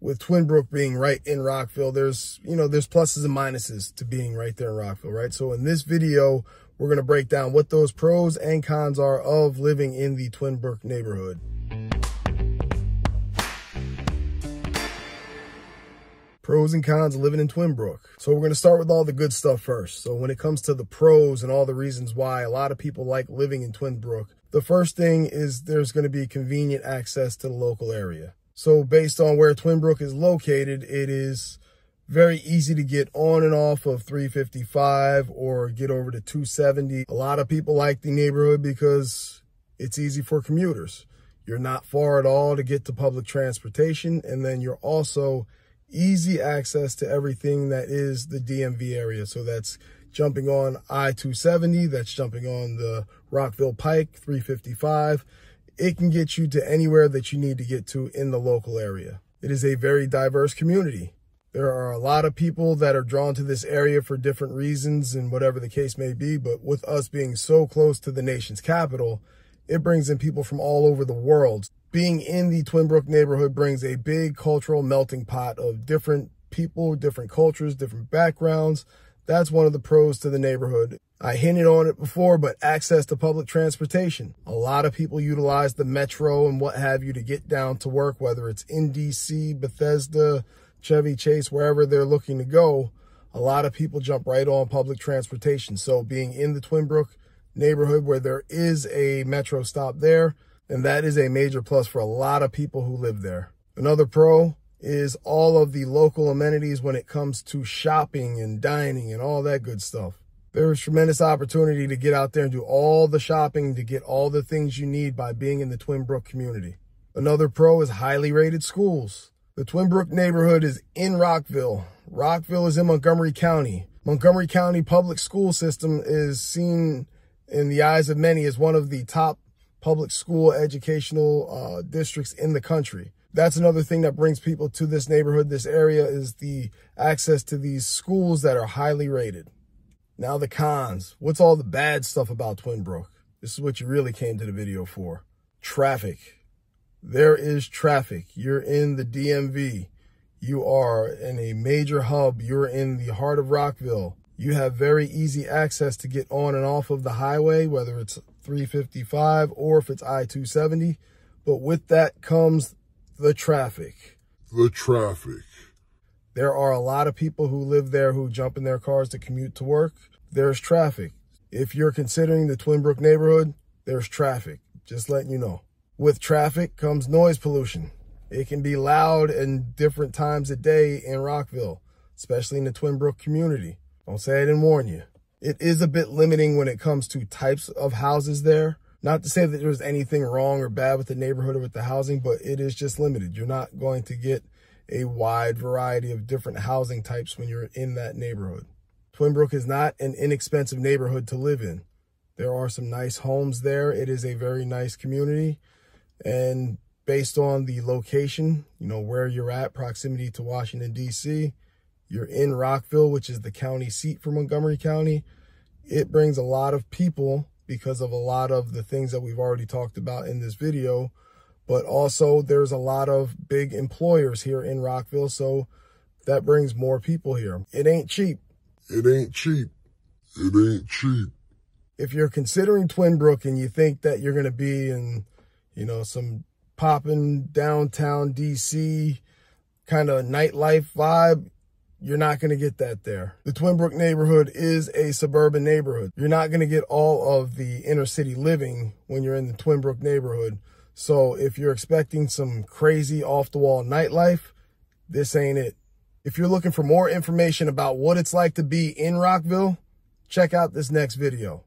with Twinbrook being right in Rockville, there's pluses and minuses to being right there in Rockville, right? So in this video, we're going to break down what those pros and cons are of living in the Twinbrook neighborhood. Pros and cons of living in Twinbrook. So we're going to start with all the good stuff first. So when it comes to the pros and all the reasons why a lot of people like living in Twinbrook, the first thing is there's going to be convenient access to the local area. So based on where Twinbrook is located, it is very easy to get on and off of 355 or get over to 270. A lot of people like the neighborhood because it's easy for commuters. You're not far at all to get to public transportation, and then you're also easy access to everything that is the DMV area. So that's jumping on I-270, that's jumping on the Rockville Pike, 355. It can get you to anywhere that you need to get to in the local area. It is a very diverse community. There are a lot of people that are drawn to this area for different reasons and whatever the case may be, but with us being so close to the nation's capital, it brings in people from all over the world. Being in the Twinbrook neighborhood brings a big cultural melting pot of different people, different cultures, different backgrounds. That's one of the pros to the neighborhood. I hinted on it before, but access to public transportation. A lot of people utilize the metro and what have you to get down to work, whether it's in DC, Bethesda, Chevy Chase, wherever they're looking to go. A lot of people jump right on public transportation. So being in the Twinbrook neighborhood where there is a metro stop there, and that is a major plus for a lot of people who live there. Another pro is all of the local amenities when it comes to shopping and dining and all that good stuff. There is tremendous opportunity to get out there and do all the shopping to get all the things you need by being in the Twinbrook community. Another pro is highly rated schools. The Twinbrook neighborhood is in Rockville. Rockville is in Montgomery County. Montgomery County public school system is seen in the eyes of many as one of the top public school educational districts in the country. That's another thing that brings people to this neighborhood, this area, is the access to these schools that are highly rated. Now the cons. What's all the bad stuff about Twinbrook? This is what you really came to the video for. Traffic. There is traffic. You're in the DMV. You are in a major hub. You're in the heart of Rockville. You have very easy access to get on and off of the highway, whether it's 355 or if it's I-270. But with that comes the traffic. There are a lot of people who live there who jump in their cars to commute to work. There's traffic. If you're considering the Twinbrook neighborhood, there's traffic. Just letting you know. With traffic comes noise pollution. It can be loud in different times of day in Rockville, especially in the Twinbrook community. Don't say I didn't warn you. It is a bit limiting when it comes to types of houses there. Not to say that there's anything wrong or bad with the neighborhood or with the housing, but it is just limited. You're not going to get a wide variety of different housing types when you're in that neighborhood. Twinbrook is not an inexpensive neighborhood to live in. There are some nice homes there. It is a very nice community. And based on the location, where you're at, proximity to Washington, D.C., you're in Rockville, which is the county seat for Montgomery County. It brings a lot of people because of a lot of the things that we've already talked about in this video. But also there's a lot of big employers here in Rockville, so that brings more people here. It ain't cheap. If you're considering Twinbrook and you think that you're going to be in, some poppin' downtown DC kind of nightlife vibe, you're not going to get that there. The Twinbrook neighborhood is a suburban neighborhood. You're not going to get all of the inner city living when you're in the Twinbrook neighborhood. So if you're expecting some crazy off-the-wall nightlife, this ain't it. If you're looking for more information about what it's like to be in Rockville, check out this next video.